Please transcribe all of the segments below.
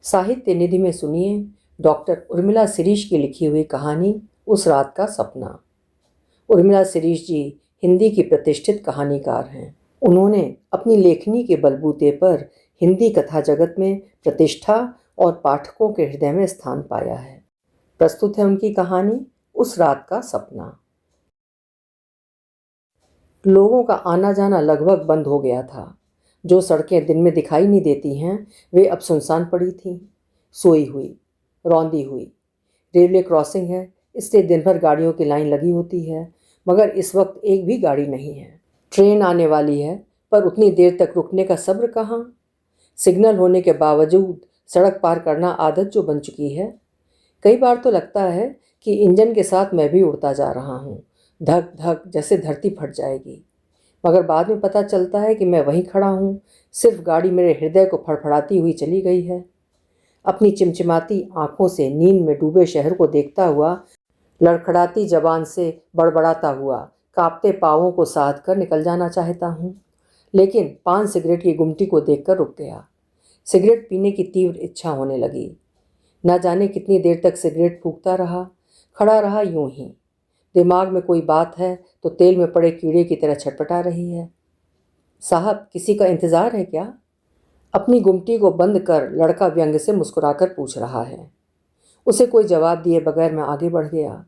साहित्य निधि में सुनिए डॉक्टर उर्मिला शिरीष की लिखी हुई कहानी उस रात का सपना। उर्मिला शिरीष जी हिंदी की प्रतिष्ठित कहानीकार हैं। उन्होंने अपनी लेखनी के बलबूते पर हिंदी कथा जगत में प्रतिष्ठा और पाठकों के हृदय में स्थान पाया है। प्रस्तुत है उनकी कहानी उस रात का सपना। लोगों का आना जाना लगभग बंद हो गया था। जो सड़कें दिन में दिखाई नहीं देती हैं वे अब सुनसान पड़ी थीं, सोई हुई, रौंदी हुई। रेलवे क्रॉसिंग है, इसलिए दिन भर गाड़ियों की लाइन लगी होती है, मगर इस वक्त एक भी गाड़ी नहीं है। ट्रेन आने वाली है, पर उतनी देर तक रुकने का सब्र कहाँ। सिग्नल होने के बावजूद सड़क पार करना आदत जो बन चुकी है। कई बार तो लगता है कि इंजन के साथ मैं भी उड़ता जा रहा हूँ, धक धक जैसे धरती फट जाएगी। मगर बाद में पता चलता है कि मैं वहीं खड़ा हूँ, सिर्फ गाड़ी मेरे हृदय को फड़फड़ाती हुई चली गई है। अपनी चिमचिमाती आंखों से नींद में डूबे शहर को देखता हुआ, लड़खड़ाती जबान से बड़बड़ाता हुआ, कांपते पाँवों को साध कर निकल जाना चाहता हूँ, लेकिन पान सिगरेट की गुमटी को देखकर रुक गया। सिगरेट पीने की तीव्र इच्छा होने लगी। न जाने कितनी देर तक सिगरेट फूंकता रहा, खड़ा रहा यूं ही। दिमाग में कोई बात है तो तेल में पड़े कीड़े की तरह छटपटा रही है। साहब, किसी का इंतज़ार है क्या? अपनी गुमटी को बंद कर लड़का व्यंग से मुस्कुराकर पूछ रहा है। उसे कोई जवाब दिए बगैर मैं आगे बढ़ गया।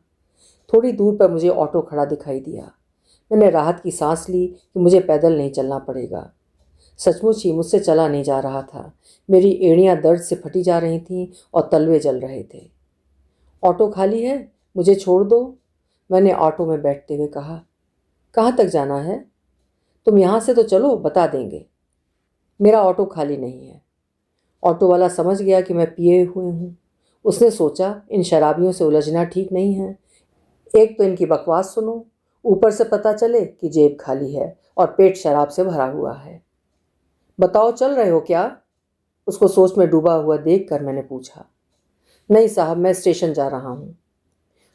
थोड़ी दूर पर मुझे ऑटो खड़ा दिखाई दिया। मैंने राहत की सांस ली कि मुझे पैदल नहीं चलना पड़ेगा। सचमुच ही मुझसे चला नहीं जा रहा था। मेरी एड़ियाँ दर्द से फटी जा रही थीं और तलवे जल रहे थे। ऑटो खाली है, मुझे छोड़ दो, मैंने ऑटो में बैठते हुए कहा। कहाँ तक जाना है? तुम यहाँ से तो चलो, बता देंगे। मेरा ऑटो खाली नहीं है। ऑटो वाला समझ गया कि मैं पिए हुए हूँ। उसने सोचा इन शराबियों से उलझना ठीक नहीं है। एक तो इनकी बकवास सुनो, ऊपर से पता चले कि जेब खाली है और पेट शराब से भरा हुआ है। बताओ, चल रहे हो क्या? उसको सोच में डूबा हुआ देखकर मैंने पूछा। नहीं साहब, मैं स्टेशन जा रहा हूँ।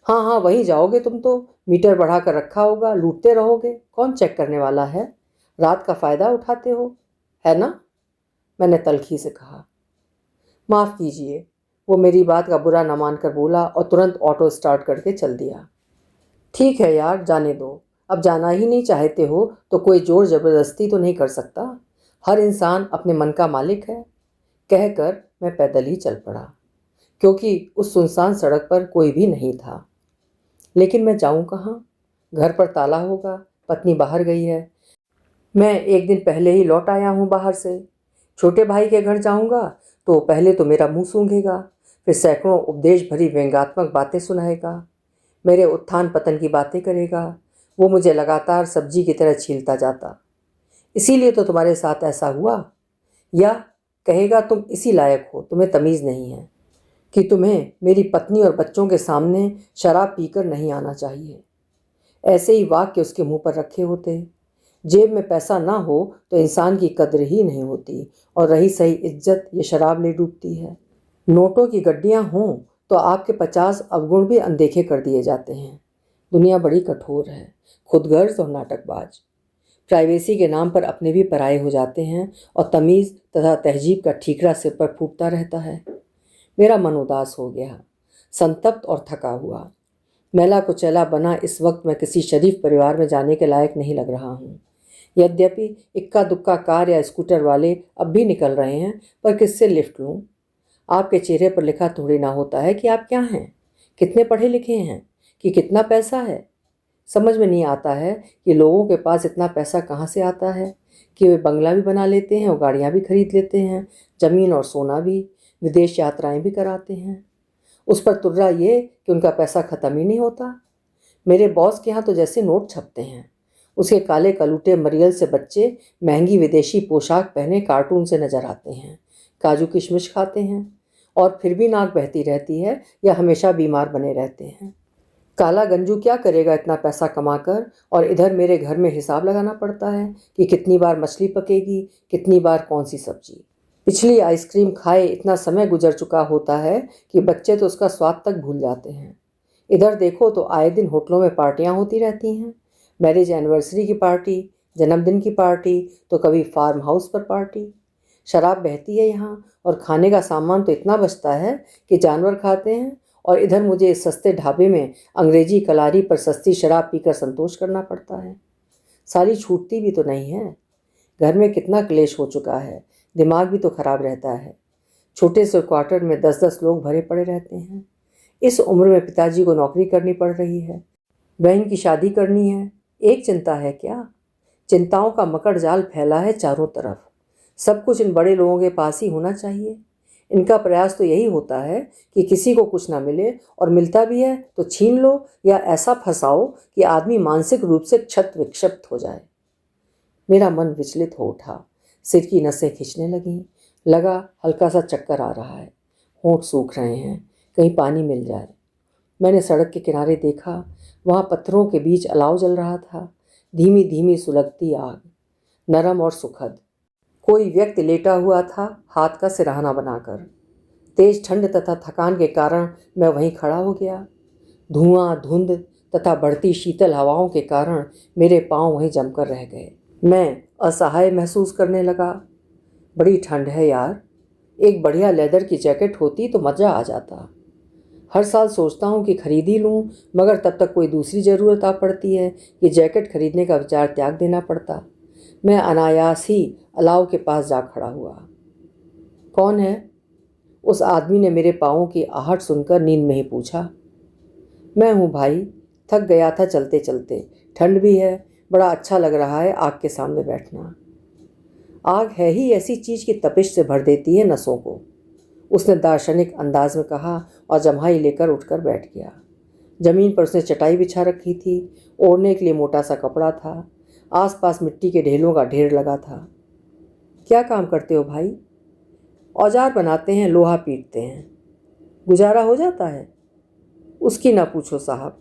हाँ हाँ, वहीं जाओगे तुम तो। मीटर बढ़ा कर रखा होगा, लूटते रहोगे, कौन चेक करने वाला है? रात का फ़ायदा उठाते हो, है ना? मैंने तल्खी से कहा। माफ़ कीजिए, वो मेरी बात का बुरा न मानकर बोला और तुरंत ऑटो स्टार्ट करके चल दिया। ठीक है यार, जाने दो। अब जाना ही नहीं चाहते हो तो कोई जोर ज़बरदस्ती तो नहीं कर सकता। हर इंसान अपने मन का मालिक है। कहकर मैं पैदल ही चल पड़ा, क्योंकि उस सुनसान सड़क पर कोई भी नहीं था। लेकिन मैं जाऊं कहाँ? घर पर ताला होगा, पत्नी बाहर गई है। मैं एक दिन पहले ही लौट आया हूँ बाहर से। छोटे भाई के घर जाऊंगा तो पहले तो मेरा मुंह सूंघेगा, फिर सैकड़ों उपदेश भरी व्यंग्यात्मक बातें सुनाएगा, मेरे उत्थान पतन की बातें करेगा। वो मुझे लगातार सब्जी की तरह छीलता जाता। इसीलिए तो तुम्हारे साथ ऐसा हुआ। या कहेगा तुम इसी लायक हो, तुम्हें तमीज़ नहीं है कि तुम्हें मेरी पत्नी और बच्चों के सामने शराब पीकर नहीं आना चाहिए। ऐसे ही वाक्य उसके मुंह पर रखे होते। जेब में पैसा ना हो तो इंसान की कद्र ही नहीं होती, और रही सही इज्जत ये शराब ले डूबती है। नोटों की गड्डियाँ हों तो आपके 50 अवगुण भी अनदेखे कर दिए जाते हैं। दुनिया बड़ी कठोर है, खुदगर्ज और नाटकबाज। प्राइवेसी के नाम पर अपने भी पराये हो जाते हैं और तमीज़ तथा तहजीब का ठीकरा सिर पर फूटता रहता है। मेरा मन उदास हो गया, संतप्त और थका हुआ। मैला कुचैला बना इस वक्त मैं किसी शरीफ परिवार में जाने के लायक नहीं लग रहा हूँ। यद्यपि इक्का दुक्का कार या स्कूटर वाले अब भी निकल रहे हैं, पर किससे लिफ्ट लूँ? आपके चेहरे पर लिखा थोड़ी ना होता है कि आप क्या हैं, कितने पढ़े लिखे हैं, कि कितना पैसा है। समझ में नहीं आता है कि लोगों के पास इतना पैसा कहाँ से आता है कि वे बंगला भी बना लेते हैं और गाड़ियाँ भी खरीद लेते हैं, ज़मीन और सोना भी, विदेश यात्राएं भी कराते हैं। उस पर तुर्रा ये कि उनका पैसा ख़त्म ही नहीं होता। मेरे बॉस के यहाँ तो जैसे नोट छपते हैं। उसके काले कलूटे मरियल से बच्चे महंगी विदेशी पोशाक पहने कार्टून से नजर आते हैं, काजू किशमिश खाते हैं, और फिर भी नाक बहती रहती है या हमेशा बीमार बने रहते हैं। काला गंजू क्या करेगा इतना पैसा कमाकर, और इधर मेरे घर में हिसाब लगाना पड़ता है कि कितनी बार मछली पकेगी, कितनी बार कौन सी सब्जी। पिछली आइसक्रीम खाए इतना समय गुजर चुका होता है कि बच्चे तो उसका स्वाद तक भूल जाते हैं। इधर देखो तो आए दिन होटलों में पार्टियां होती रहती हैं। मैरिज एनिवर्सरी की पार्टी, जन्मदिन की पार्टी, तो कभी फार्म हाउस पर पार्टी। शराब बहती है यहाँ, और खाने का सामान तो इतना बचता है कि जानवर खाते हैं, और इधर मुझे इस सस्ते ढाबे में अंग्रेजी कलारी पर सस्ती शराब पीकर संतोष करना पड़ता है। सारी छूटती भी तो नहीं है। घर में कितना क्लेश हो चुका है, दिमाग भी तो खराब रहता है। छोटे से क्वार्टर में 10-10 लोग भरे पड़े रहते हैं। इस उम्र में पिताजी को नौकरी करनी पड़ रही है, बहन की शादी करनी है। एक चिंता है क्या? चिंताओं का मकड़ जाल फैला है चारों तरफ। सब कुछ इन बड़े लोगों के पास ही होना चाहिए। इनका प्रयास तो यही होता है कि किसी को कुछ ना मिले, और मिलता भी है तो छीन लो या ऐसा फंसाओ कि आदमी मानसिक रूप से क्षत विक्षिप्त हो जाए। मेरा मन विचलित हो उठा, सिर की नसें खिंचने लगीं। लगा हल्का सा चक्कर आ रहा है, होंठ सूख रहे हैं, कहीं पानी मिल जाए। मैंने सड़क के किनारे देखा, वहाँ पत्थरों के बीच अलाव जल रहा था, धीमी धीमी सुलगती आग, नरम और सुखद। कोई व्यक्ति लेटा हुआ था, हाथ का सिरहाना बनाकर। तेज ठंड तथा थकान के कारण मैं वहीं खड़ा हो गया। धुआं, धुंध तथा बढ़ती शीतल हवाओं के कारण मेरे पांव वहीं जमकर रह गए। मैं असहाय महसूस करने लगा। बड़ी ठंड है यार, एक बढ़िया लेदर की जैकेट होती तो मज़ा आ जाता। हर साल सोचता हूँ कि खरीद ही लूँ, मगर तब तक कोई दूसरी ज़रूरत आ पड़ती है कि जैकेट खरीदने का विचार त्याग देना पड़ता। मैं अनायास ही अलाव के पास जा खड़ा हुआ। कौन है? उस आदमी ने मेरे पाँवों की आहट सुनकर नींद में ही पूछा। मैं हूँ भाई, थक गया था चलते चलते। ठंड भी है, बड़ा अच्छा लग रहा है आग के सामने बैठना। आग है ही ऐसी चीज़ की तपिश से भर देती है नसों को, उसने दार्शनिक अंदाज में कहा, और जम्हाई लेकर उठकर बैठ गया। जमीन पर उसने चटाई बिछा रखी थी, ओढ़ने के लिए मोटा सा कपड़ा था। आसपास मिट्टी के ढेलों का ढेर लगा था। क्या काम करते हो भाई? औजार बनाते हैं, लोहा पीटते हैं। गुजारा हो जाता है? उसकी ना पूछो साहब,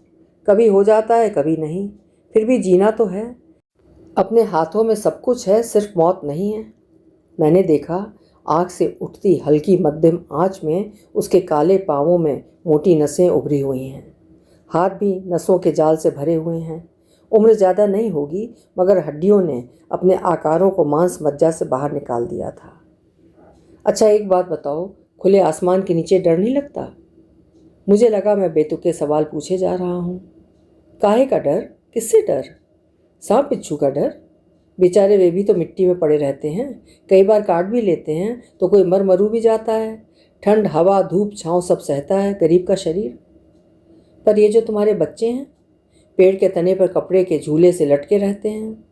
कभी हो जाता है कभी नहीं, फिर भी जीना तो है। अपने हाथों में सब कुछ है, सिर्फ मौत नहीं है। मैंने देखा, आग से उठती हल्की मध्यम आंच में उसके काले पांवों में मोटी नसें उभरी हुई हैं। हाथ भी नसों के जाल से भरे हुए हैं। उम्र ज़्यादा नहीं होगी, मगर हड्डियों ने अपने आकारों को मांस मज्जा से बाहर निकाल दिया था। अच्छा एक बात बताओ, खुले आसमान के नीचे डर नहीं लगता? मुझे लगा मैं बेतुके सवाल पूछे जा रहा हूँ। काहे का डर? किससे डर? सांप बिच्छू का डर? बेचारे वे भी तो मिट्टी में पड़े रहते हैं, कई बार काट भी लेते हैं तो कोई मर मरू भी जाता है। ठंड, हवा, धूप, छाँव सब सहता है गरीब का शरीर। पर ये जो तुम्हारे बच्चे हैं, पेड़ के तने पर कपड़े के झूले से लटके रहते हैं,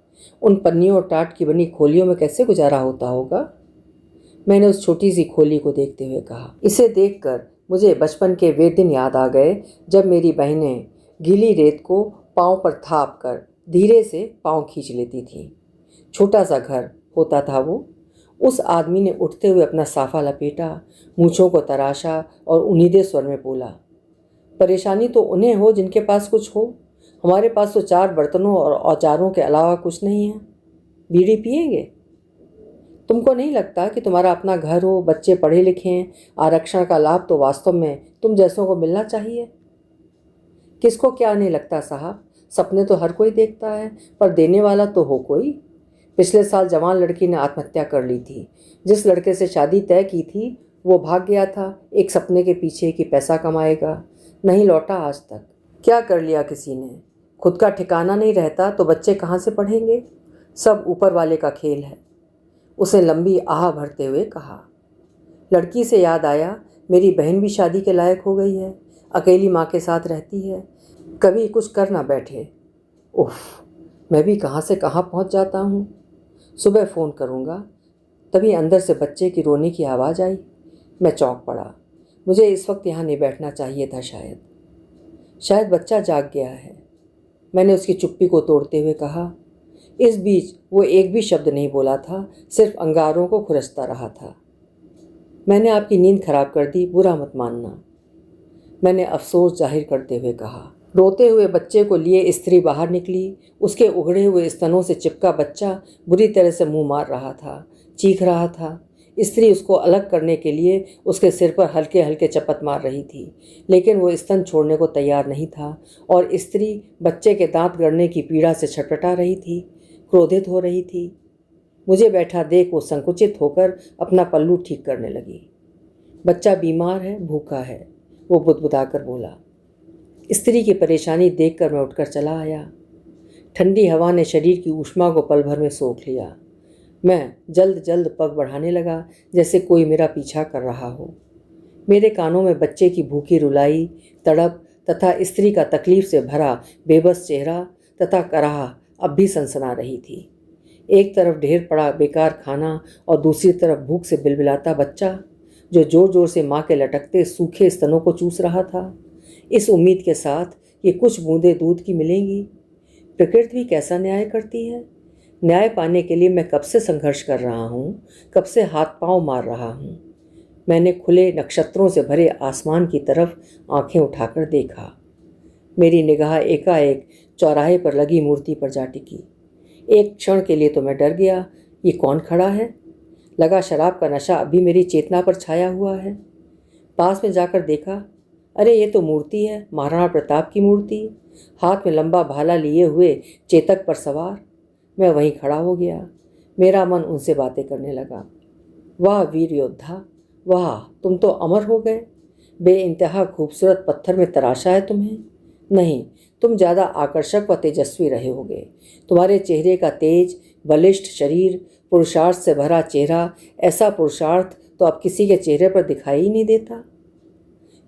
उन पन्नियों और टाट की बनी खोलियों में कैसे गुजारा होता होगा? मैंने उस छोटी सी खोली को देखते हुए कहा। इसे देखकर मुझे बचपन के वे दिन याद आ गए जब मेरी बहनें गीली रेत को पाँव पर थाप कर धीरे से पाँव खींच लेती थीं। छोटा सा घर होता था वो। उस आदमी ने उठते हुए अपना साफा लपेटा, मूँछों को तराशा और उन्नीदे स्वर में बोला, परेशानी तो उन्हें हो जिनके पास कुछ हो। हमारे पास तो 4 बर्तनों और औजारों के अलावा कुछ नहीं है। बीड़ी पिएंगे? तुमको नहीं लगता कि तुम्हारा अपना घर हो, बच्चे पढ़े लिखे हैं, आरक्षण का लाभ तो वास्तव में तुम जैसों को मिलना चाहिए? किसको क्या नहीं लगता साहब, सपने तो हर कोई देखता है, पर देने वाला तो हो कोई। पिछले साल जवान लड़की ने आत्महत्या कर ली थी। जिस लड़के से शादी तय की थी वो भाग गया था एक सपने के पीछे कि पैसा कमाएगा, नहीं लौटा आज तक। क्या कर लिया किसी ने? खुद का ठिकाना नहीं रहता तो बच्चे कहाँ से पढ़ेंगे? सब ऊपर वाले का खेल है। उसने लंबी आह भरते हुए कहा। लड़की से याद आया, मेरी बहन भी शादी के लायक हो गई है, अकेली माँ के साथ रहती है, कभी कुछ कर ना बैठे। उफ, मैं भी कहाँ से कहाँ पहुँच जाता हूँ। सुबह फ़ोन करूँगा। तभी अंदर से बच्चे की रोने की आवाज़ आई। मैं चौंक पड़ा। मुझे इस वक्त यहाँ नहीं बैठना चाहिए था। शायद बच्चा जाग गया है। मैंने उसकी चुप्पी को तोड़ते हुए कहा। इस बीच वो एक भी शब्द नहीं बोला था, सिर्फ अंगारों को खुरचता रहा था। मैंने आपकी नींद खराब कर दी, बुरा मत मानना, मैंने अफसोस जाहिर करते हुए कहा। रोते हुए बच्चे को लिए स्त्री बाहर निकली। उसके उगड़े हुए स्तनों से चिपका बच्चा बुरी तरह से मुंह मार रहा था, चीख रहा था। स्त्री उसको अलग करने के लिए उसके सिर पर हल्के हल्के चपत मार रही थी, लेकिन वो स्तन छोड़ने को तैयार नहीं था, और स्त्री बच्चे के दांत गड़ने की पीड़ा से छटपटा रही थी, क्रोधित हो रही थी। मुझे बैठा देख वो संकुचित होकर अपना पल्लू ठीक करने लगी। बच्चा बीमार है, भूखा है, वो बुदबुदाकर बोला। स्त्री की परेशानी देखकर मैं उठकर चला आया। ठंडी हवा ने शरीर की ऊष्मा को पल भर में सोख लिया। मैं जल्द जल्द पग बढ़ाने लगा, जैसे कोई मेरा पीछा कर रहा हो। मेरे कानों में बच्चे की भूखी रुलाई, तड़प तथा स्त्री का तकलीफ से भरा बेबस चेहरा तथा कराह अब भी सनसना रही थी। एक तरफ ढेर पड़ा बेकार खाना और दूसरी तरफ भूख से बिलबिलाता बच्चा, जो जोर जोर से माँ के लटकते सूखे स्तनों को चूस रहा था, इस उम्मीद के साथ ये कुछ बूंदें दूध की मिलेंगी। प्रकृति भी कैसा न्याय करती है। न्याय पाने के लिए मैं कब से संघर्ष कर रहा हूँ, कब से हाथ पांव मार रहा हूँ। मैंने खुले नक्षत्रों से भरे आसमान की तरफ आंखें उठाकर देखा। मेरी निगाह एकाएक चौराहे पर लगी मूर्ति पर जा टिकी। एक क्षण के लिए तो मैं डर गया, ये कौन खड़ा है। लगा शराब का नशा अभी मेरी चेतना पर छाया हुआ है। पास में जाकर देखा, अरे ये तो मूर्ति है, महाराणा प्रताप की मूर्ति, हाथ में लंबा भाला लिए हुए चेतक पर सवार। मैं वहीं खड़ा हो गया। मेरा मन उनसे बातें करने लगा। वाह वीर योद्धा, वाह तुम तो अमर हो गए। बेइंतहा खूबसूरत पत्थर में तराशा है तुम्हें। नहीं, तुम ज़्यादा आकर्षक व तेजस्वी रहे होगे। तुम्हारे चेहरे का तेज, बलिष्ठ शरीर, पुरुषार्थ से भरा चेहरा, ऐसा पुरुषार्थ तो अब किसी के चेहरे पर दिखाई ही नहीं देता।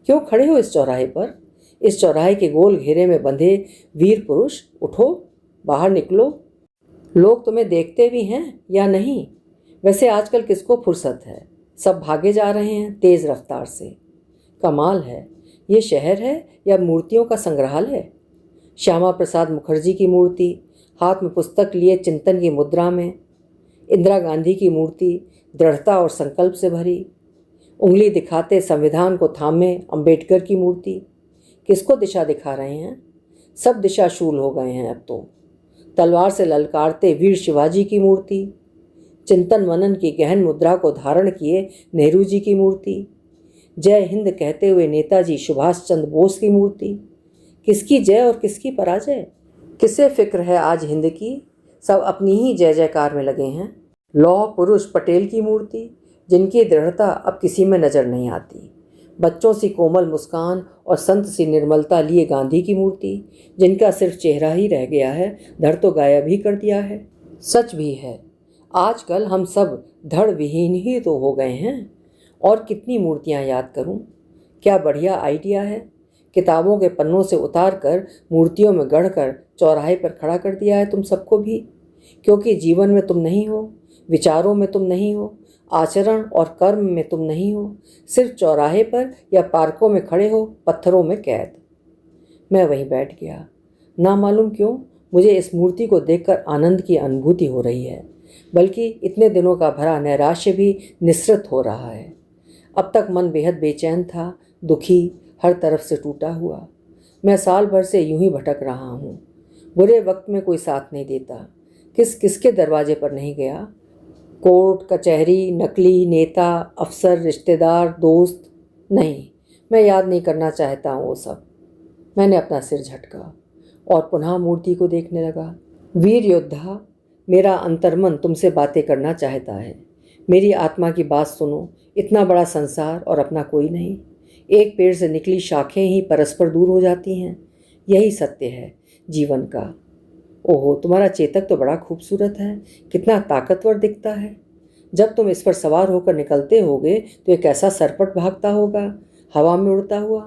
क्यों खड़े हो इस चौराहे पर, इस चौराहे के गोल घेरे में बंधे वीर पुरुष? उठो, बाहर निकलो। लोग तुम्हें देखते भी हैं या नहीं? वैसे आजकल किसको फुर्सत है, सब भागे जा रहे हैं तेज रफ्तार से। कमाल है, ये शहर है या मूर्तियों का संग्रहालय? श्यामा प्रसाद मुखर्जी की मूर्ति, हाथ में पुस्तक लिए चिंतन की मुद्रा में। इंदिरा गांधी की मूर्ति, दृढ़ता और संकल्प से भरी, उंगली दिखाते संविधान को थामे अंबेडकर की मूर्ति। किसको दिशा दिखा रहे हैं? सब दिशाशूल हो गए हैं अब तो। तलवार से ललकारते वीर शिवाजी की मूर्ति, चिंतन मनन की गहन मुद्रा को धारण किए नेहरू जी की मूर्ति, जय हिंद कहते हुए नेताजी सुभाष चंद्र बोस की मूर्ति। किसकी जय और किसकी पराजय? किसे फिक्र है आज हिंद की? सब अपनी ही जय जयकार में लगे हैं। लौह पुरुष पटेल की मूर्ति, जिनकी दृढ़ता अब किसी में नजर नहीं आती। बच्चों सी कोमल मुस्कान और संत सी निर्मलता लिए गांधी की मूर्ति, जिनका सिर्फ चेहरा ही रह गया है, धड़ तो गायब ही कर दिया है। सच भी है, आजकल हम सब धड़ विहीन ही तो हो गए हैं। और कितनी मूर्तियां याद करूं? क्या बढ़िया आइडिया है। किताबों के पन्नों से उतार कर मूर्तियों में गढ़कर चौराहे पर खड़ा कर दिया है तुम सबको भी। क्योंकि जीवन में तुम नहीं हो, विचारों में तुम नहीं हो, आचरण और कर्म में तुम नहीं हो, सिर्फ चौराहे पर या पार्कों में खड़े हो, पत्थरों में कैद। मैं वहीं बैठ गया। ना मालूम क्यों मुझे इस मूर्ति को देखकर आनंद की अनुभूति हो रही है, बल्कि इतने दिनों का भरा नैराश्य भी निस्सृत हो रहा है। अब तक मन बेहद बेचैन था, दुखी, हर तरफ से टूटा हुआ। मैं साल भर से यूं ही भटक रहा हूँ। बुरे वक्त में कोई साथ नहीं देता। किसके दरवाजे पर नहीं गया। कोर्ट कचहरी, नकली नेता, अफसर, रिश्तेदार, दोस्त, नहीं, मैं याद नहीं करना चाहता हूँ वो सब। मैंने अपना सिर झटका और पुनः मूर्ति को देखने लगा। वीर योद्धा, मेरा अंतर्मन तुमसे बातें करना चाहता है। मेरी आत्मा की बात सुनो। इतना बड़ा संसार और अपना कोई नहीं। एक पेड़ से निकली शाखें ही परस्पर दूर हो जाती हैं। यही सत्य है जीवन का। ओहो, तुम्हारा चेतक तो बड़ा खूबसूरत है, कितना ताकतवर दिखता है। जब तुम इस पर सवार होकर निकलते होगे तो ये कैसा सरपट भागता होगा, हवा में उड़ता हुआ।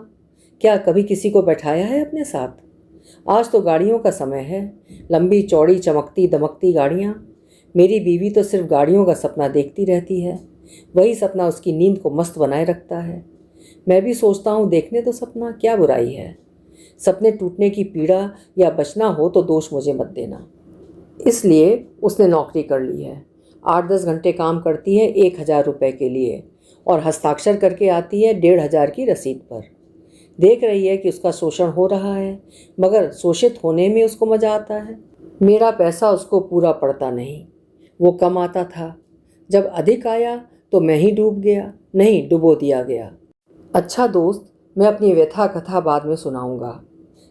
क्या कभी किसी को बैठाया है अपने साथ? आज तो गाड़ियों का समय है, लंबी चौड़ी चमकती दमकती गाड़ियाँ। मेरी बीवी तो सिर्फ गाड़ियों का सपना देखती रहती है। वही सपना उसकी नींद को मस्त बनाए रखता है। मैं भी सोचता हूँ देखने तो सपना, क्या बुराई है। सपने टूटने की पीड़ा या बचना हो तो दोष मुझे मत देना। इसलिए उसने नौकरी कर ली है। 8-10 घंटे काम करती है 1000 रुपये के लिए और हस्ताक्षर करके आती है 1500 की रसीद पर। देख रही है कि उसका शोषण हो रहा है, मगर शोषित होने में उसको मज़ा आता है। मेरा पैसा उसको पूरा पड़ता नहीं। वो कम आता था, जब अधिक आया तो मैं ही डूब गया, नहीं डुबो दिया गया। अच्छा दोस्त, मैं अपनी व्यथा कथा बाद में सुनाऊंगा।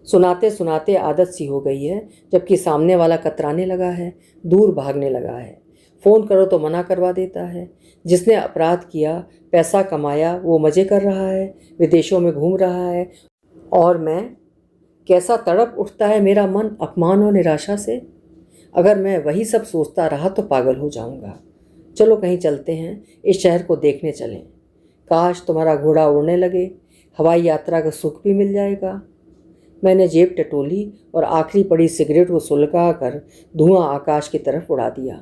सुनाते सुनाते आदत सी हो गई है, जबकि सामने वाला कतराने लगा है, दूर भागने लगा है। फ़ोन करो तो मना करवा देता है। जिसने अपराध किया, पैसा कमाया, वो मज़े कर रहा है, विदेशों में घूम रहा है, और मैं, कैसा तड़प उठता है मेरा मन अपमान और निराशा से। अगर मैं वही सब सोचता रहा तो पागल हो जाऊंगा। चलो कहीं चलते हैं, इस शहर को देखने चलें। काश तुम्हारा घोड़ा उड़ने लगे, हवाई यात्रा का सुख भी मिल जाएगा। मैंने जेब टटोली और आखिरी पड़ी सिगरेट को सुलगा कर धुआं आकाश की तरफ उड़ा दिया।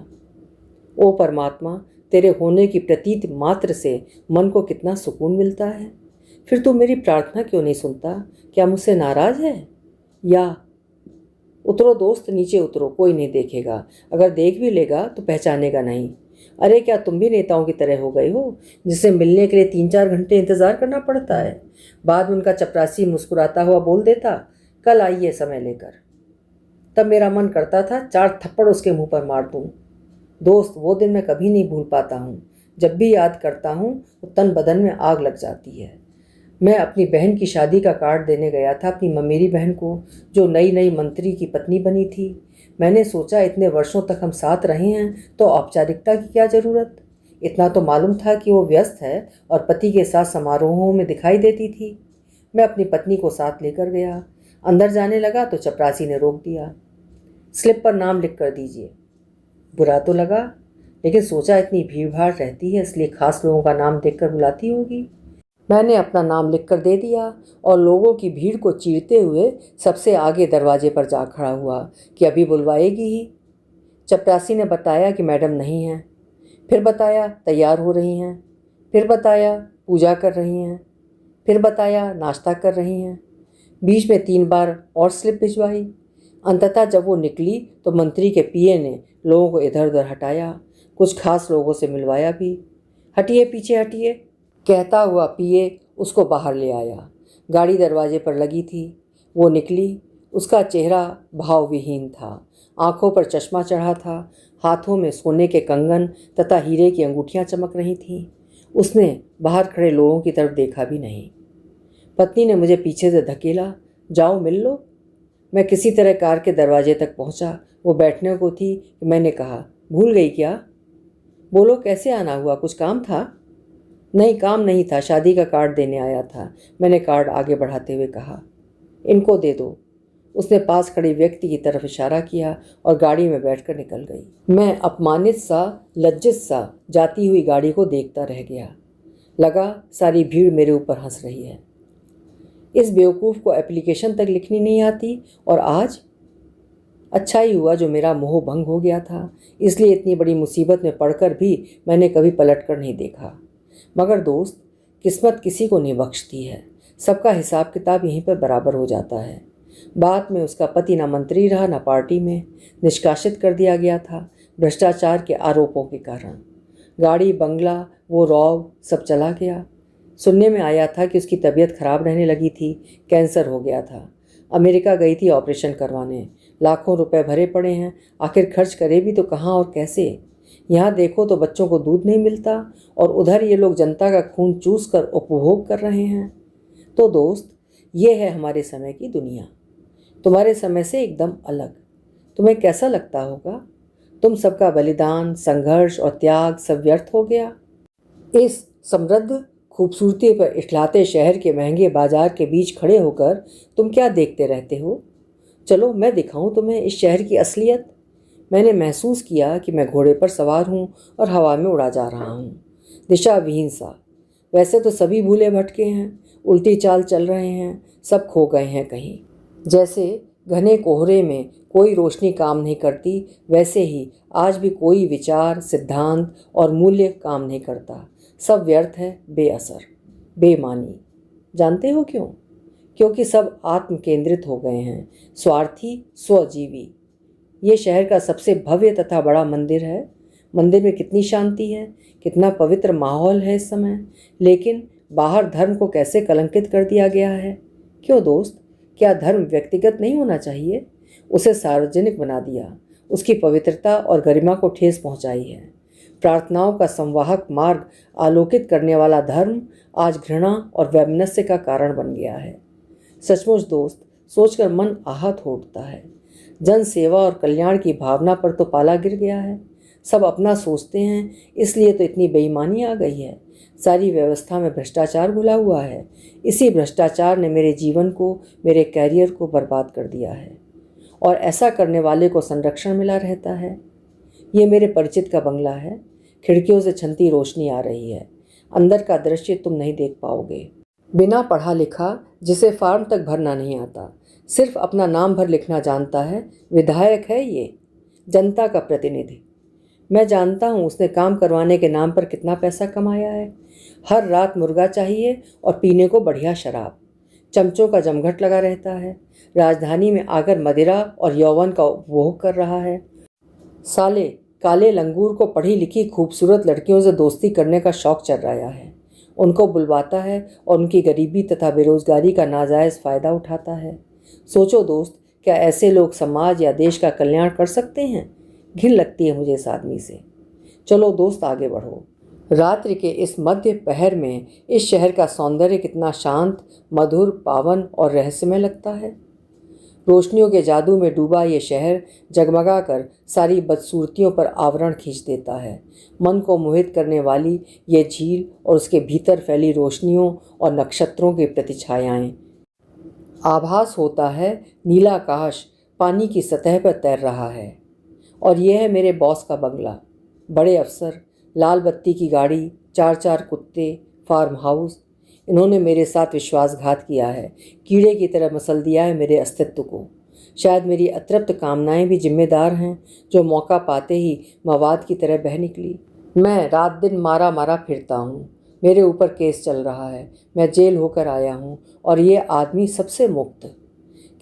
ओ परमात्मा, तेरे होने की प्रतीत मात्र से मन को कितना सुकून मिलता है। फिर तू मेरी प्रार्थना क्यों नहीं सुनता? क्या मुझसे नाराज है? या उतरो दोस्त, नीचे उतरो, कोई नहीं देखेगा। अगर देख भी लेगा तो पहचानेगा नहीं। अरे क्या तुम भी नेताओं की तरह हो गए हो, जिसे मिलने के लिए 3-4 घंटे इंतजार करना पड़ता है? बाद में उनका चपरासी मुस्कुराता हुआ बोल देता, कल आइए समय लेकर। तब मेरा मन करता था 4 थप्पड़ उसके मुंह पर मार दूं। दोस्त, वो दिन मैं कभी नहीं भूल पाता हूँ। जब भी याद करता हूँ तो तन बदन में आग लग जाती है। मैं अपनी बहन की शादी का कार्ड देने गया था, अपनी ममेरी बहन को, जो नई नई मंत्री की पत्नी बनी थी। मैंने सोचा इतने वर्षों तक हम साथ रहे हैं तो औपचारिकता की क्या ज़रूरत। इतना तो मालूम था कि वो व्यस्त है और पति के साथ समारोहों में दिखाई देती थी। मैं अपनी पत्नी को साथ लेकर गया। अंदर जाने लगा तो चपरासी ने रोक दिया। स्लिप पर नाम लिख कर दीजिए। बुरा तो लगा, लेकिन सोचा इतनी भीड़ भाड़ रहती है, इसलिए खास लोगों का नाम देखकर बुलाती होगी। मैंने अपना नाम लिखकर दे दिया और लोगों की भीड़ को चीरते हुए सबसे आगे दरवाजे पर जा खड़ा हुआ कि अभी बुलवाएगी ही। चपरासी ने बताया कि मैडम नहीं हैं, फिर बताया तैयार हो रही हैं, फिर बताया पूजा कर रही हैं, फिर बताया नाश्ता कर रही हैं। बीच में 3 बार और स्लिप भिजवाई। अंततः जब वो निकली तो मंत्री के पीए ने लोगों को इधर उधर हटाया, कुछ खास लोगों से मिलवाया भी। हटिए पीछे हटिए कहता हुआ पीए उसको बाहर ले आया। गाड़ी दरवाजे पर लगी थी। वो निकली। उसका चेहरा भावविहीन था। आंखों पर चश्मा चढ़ा था। हाथों में सोने के कंगन तथा हीरे की अंगूठियां चमक रही थीं। उसने बाहर खड़े लोगों की तरफ देखा भी नहीं। पत्नी ने मुझे पीछे से धकेला, जाओ मिल लो। मैं किसी तरह कार के दरवाजे तक पहुंचा। वो बैठने को थी कि मैंने कहा, भूल गई क्या? बोलो, कैसे आना हुआ? कुछ काम था? नहीं, काम नहीं था, शादी का कार्ड देने आया था। मैंने कार्ड आगे बढ़ाते हुए कहा, इनको दे दो। उसने पास खड़े व्यक्ति की तरफ इशारा किया और गाड़ी में बैठकर निकल गई। मैं अपमानित सा, लज्जित सा जाती हुई गाड़ी को देखता रह गया। लगा सारी भीड़ मेरे ऊपर हंस रही है। इस बेवकूफ़ को एप्लीकेशन तक लिखनी नहीं आती, और आज अच्छा ही हुआ जो मेरा मोह भंग हो गया था। इसलिए इतनी बड़ी मुसीबत में पड़कर भी मैंने कभी पलट कर नहीं देखा। मगर दोस्त, किस्मत किसी को नहीं बख्शती है। सबका हिसाब किताब यहीं पर बराबर हो जाता है। बाद में उसका पति न मंत्री रहा न पार्टी में, निष्कासित कर दिया गया था भ्रष्टाचार के आरोपों के कारण। गाड़ी, बंगला, वो रौब सब चला गया। सुनने में आया था कि उसकी तबीयत खराब रहने लगी थी, कैंसर हो गया था। अमेरिका गई थी ऑपरेशन करवाने। लाखों रुपए भरे पड़े हैं, आखिर खर्च करे भी तो कहाँ और कैसे? यहाँ देखो तो बच्चों को दूध नहीं मिलता और उधर ये लोग जनता का खून चूस कर उपभोग कर रहे हैं। तो दोस्त, ये है हमारे समय की दुनिया, तुम्हारे समय से एकदम अलग। तुम्हें कैसा लगता होगा? तुम सबका बलिदान, संघर्ष और त्याग सब व्यर्थ हो गया। इस समृद्ध खूबसूरती पर इठलाते शहर के महंगे बाजार के बीच खड़े होकर तुम क्या देखते रहते हो? चलो मैं दिखाऊं तुम्हें इस शहर की असलियत। मैंने महसूस किया कि मैं घोड़े पर सवार हूँ और हवा में उड़ा जा रहा हूँ, दिशा विहीन सा। वैसे तो सभी भूले भटके हैं, उल्टी चाल चल रहे हैं, सब खो गए हैं कहीं। जैसे घने कोहरे में कोई रोशनी काम नहीं करती, वैसे ही आज भी कोई विचार, सिद्धांत और मूल्य काम नहीं करता। सब व्यर्थ है, बेअसर, बेमानी। जानते हो क्यों? क्योंकि सब आत्म केंद्रित हो गए हैं, स्वार्थी, स्वजीवी। ये शहर का सबसे भव्य तथा बड़ा मंदिर है। मंदिर में कितनी शांति है, कितना पवित्र माहौल है इस समय, लेकिन बाहर धर्म को कैसे कलंकित कर दिया गया है। क्यों दोस्त? क्या धर्म व्यक्तिगत नहीं होना चाहिए? उसे सार्वजनिक बना दिया, उसकी पवित्रता और गरिमा को ठेस पहुंचाई है। प्रार्थनाओं का संवाहक मार्ग आलोकित करने वाला धर्म आज घृणा और वैमनस्य का कारण बन गया है। सचमुच दोस्त, सोचकर मन आहत हो उठता है। जन सेवा और कल्याण की भावना पर तो पाला गिर गया है। सब अपना सोचते हैं, इसलिए तो इतनी बेईमानी आ गई है। सारी व्यवस्था में भ्रष्टाचार घुला हुआ है। इसी भ्रष्टाचार ने मेरे जीवन को, मेरे कैरियर को बर्बाद कर दिया है, और ऐसा करने वाले को संरक्षण मिला रहता है। ये मेरे परिचित का बंगला है। खिड़कियों से छनती रोशनी आ रही है। अंदर का दृश्य तुम नहीं देख पाओगे। बिना पढ़ा लिखा, जिसे फॉर्म तक भरना नहीं आता, सिर्फ अपना नाम भर लिखना जानता है, विधायक है ये, जनता का प्रतिनिधि। मैं जानता हूँ उसने काम करवाने के नाम पर कितना पैसा कमाया है। हर रात मुर्गा चाहिए और पीने को बढ़िया शराब। चमचों का जमघट लगा रहता है। राजधानी में आकर मदिरा और यौवन का उपभोग कर रहा है। साले काले लंगूर को पढ़ी लिखी खूबसूरत लड़कियों से दोस्ती करने का शौक चल रहा है। उनको बुलवाता है और उनकी गरीबी तथा बेरोजगारी का नाजायज़ फ़ायदा उठाता है। सोचो दोस्त, क्या ऐसे लोग समाज या देश का कल्याण कर सकते हैं? घिन लगती है मुझे इस आदमी से। चलो दोस्त, आगे बढ़ो। रात्रि के इस मध्य पहर में इस शहर का सौंदर्य कितना शांत, मधुर, पावन और रहस्यमय लगता है। रोशनियों के जादू में डूबा ये शहर जगमगा कर सारी बदसूरतियों पर आवरण खींच देता है। मन को मोहित करने वाली ये झील और उसके भीतर फैली रोशनियों और नक्षत्रों की प्रतिछायाएं। आभास होता है नीला आकाश पानी की सतह पर तैर रहा है। और यह है मेरे बॉस का बंगला। बड़े अफसर, लाल बत्ती की गाड़ी, 4-4 कुत्ते, फार्म हाउस। इन्होंने मेरे साथ विश्वासघात किया है। कीड़े की तरह मसल दिया है मेरे अस्तित्व को। शायद मेरी अतृप्त कामनाएं भी जिम्मेदार हैं, जो मौका पाते ही मवाद की तरह बह निकली। मैं रात दिन मारा मारा फिरता हूँ। मेरे ऊपर केस चल रहा है। मैं जेल होकर आया हूँ और ये आदमी सबसे मुक्त।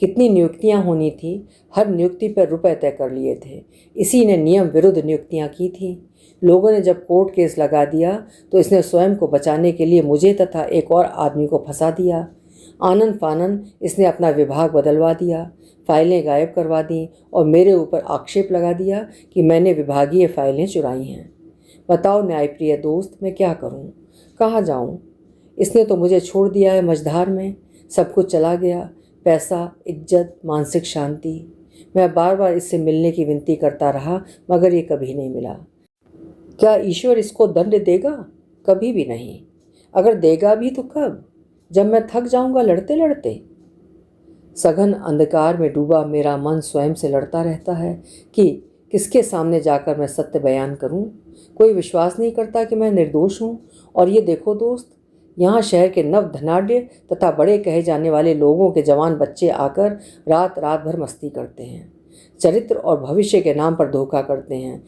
कितनी नियुक्तियाँ होनी थी, हर नियुक्ति पर रुपए तय कर लिए थे। इसी ने नियम विरुद्ध नियुक्तियाँ की थी। लोगों ने जब कोर्ट केस लगा दिया तो इसने स्वयं को बचाने के लिए मुझे तथा एक और आदमी को फंसा दिया। आनन फानन इसने अपना विभाग बदलवा दिया, फाइलें गायब करवा दी और मेरे ऊपर आक्षेप लगा दिया कि मैंने विभागीय फाइलें चुराई हैं। बताओ न्यायप्रिय दोस्त, मैं क्या करूं? कहाँ जाऊं? इसने तो मुझे छोड़ दिया है मझधार में। सब कुछ चला गया, पैसा, इज्जत, मानसिक शांति। मैं बार बार इससे मिलने की विनती करता रहा, मगर ये कभी नहीं मिला। क्या ईश्वर इसको दंड देगा? कभी भी नहीं। अगर देगा भी तो कब? जब मैं थक जाऊंगा लड़ते लड़ते। सघन अंधकार में डूबा मेरा मन स्वयं से लड़ता रहता है कि किसके सामने जाकर मैं सत्य बयान करूं। कोई विश्वास नहीं करता कि मैं निर्दोष हूं। और ये देखो दोस्त, यहाँ शहर के नव धनाढ्य तथा बड़े कहे जाने वाले लोगों के जवान बच्चे आकर रात रात भर मस्ती करते हैं, चरित्र और भविष्य के नाम पर धोखा करते हैं।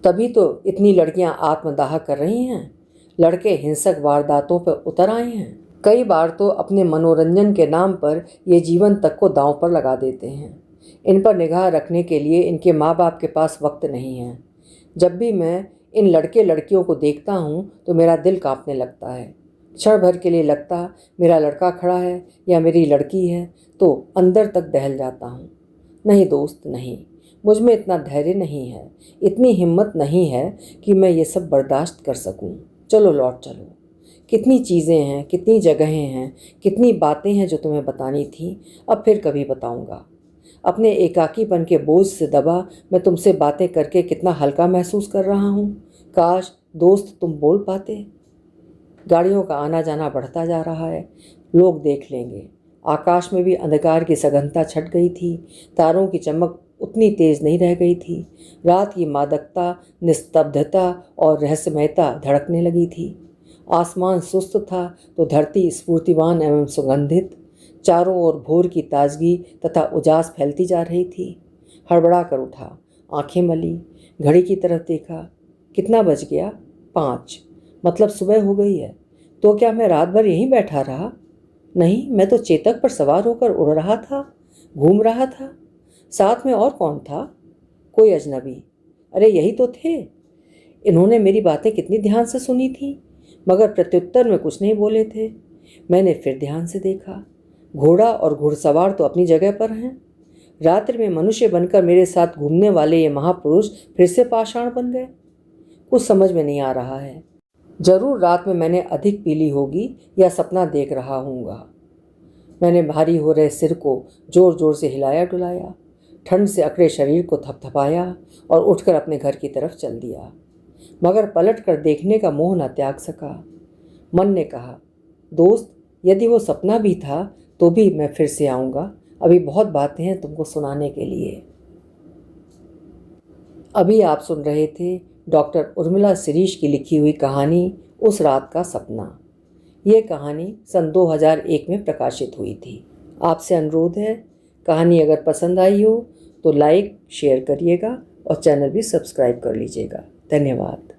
तभी तो इतनी लड़कियां आत्मदाह कर रही हैं। लड़के हिंसक वारदातों पर उतर आए हैं। कई बार तो अपने मनोरंजन के नाम पर ये जीवन तक को दांव पर लगा देते हैं। इन पर निगाह रखने के लिए इनके माँ बाप के पास वक्त नहीं है। जब भी मैं इन लड़के लड़कियों को देखता हूँ तो मेरा दिल कांपने लगता है। क्षण भर के लिए लगता मेरा लड़का खड़ा है या मेरी लड़की है, तो अंदर तक दहल जाता हूँ। नहीं दोस्त, नहीं, मुझ में इतना धैर्य नहीं है, इतनी हिम्मत नहीं है कि मैं ये सब बर्दाश्त कर सकूं। चलो लौट चलो। कितनी चीज़ें हैं, कितनी जगहें हैं, कितनी बातें हैं जो तुम्हें बतानी थी, अब फिर कभी बताऊंगा। अपने एकाकीपन के बोझ से दबा मैं तुमसे बातें करके कितना हल्का महसूस कर रहा हूँ। काश दोस्त तुम बोल पाते। गाड़ियों का आना जाना बढ़ता जा रहा है। लोग देख लेंगे। आकाश में भी अंधकार की सघनता छट गई थी। तारों की चमक उतनी तेज नहीं रह गई थी। रात की मादकता, निस्तब्धता और रहस्यमयता धड़कने लगी थी। आसमान सुस्त था तो धरती स्फूर्तिवान एवं सुगंधित। चारों ओर भोर की ताजगी तथा उजास फैलती जा रही थी। हड़बड़ा कर उठा, आंखें मली, घड़ी की तरफ देखा। कितना बज गया? 5। मतलब सुबह हो गई है। तो क्या मैं रात भर यहीं बैठा रहा? नहीं, मैं तो चेतक पर सवार होकर उड़ रहा था, घूम रहा था। साथ में और कौन था? कोई अजनबी। अरे यही तो थे। इन्होंने मेरी बातें कितनी ध्यान से सुनी थी, मगर प्रत्युत्तर में कुछ नहीं बोले थे। मैंने फिर ध्यान से देखा। घोड़ा और घुड़सवार तो अपनी जगह पर हैं। रात्रि में मनुष्य बनकर मेरे साथ घूमने वाले ये महापुरुष फिर से पाषाण बन गए। कुछ समझ में नहीं आ रहा है। जरूर रात में मैंने अधिक पी ली होगी या सपना देख रहा हूँगा। मैंने भारी हो रहे सिर को जोर जोर से हिलाया डुलाया। ठंड से अकड़े शरीर को थपथपाया और उठकर अपने घर की तरफ चल दिया, मगर पलट कर देखने का मोह न त्याग सका। मन ने कहा, दोस्त, यदि वो सपना भी था तो भी मैं फिर से आऊँगा। अभी बहुत बातें हैं तुमको सुनाने के लिए। अभी आप सुन रहे थे डॉक्टर उर्मिला शिरीष की लिखी हुई कहानी उस रात का सपना। ये कहानी सन 2001 में प्रकाशित हुई थी। आपसे अनुरोध है, कहानी अगर पसंद आई हो तो लाइक शेयर करिएगा और चैनल भी सब्सक्राइब कर लीजिएगा। धन्यवाद।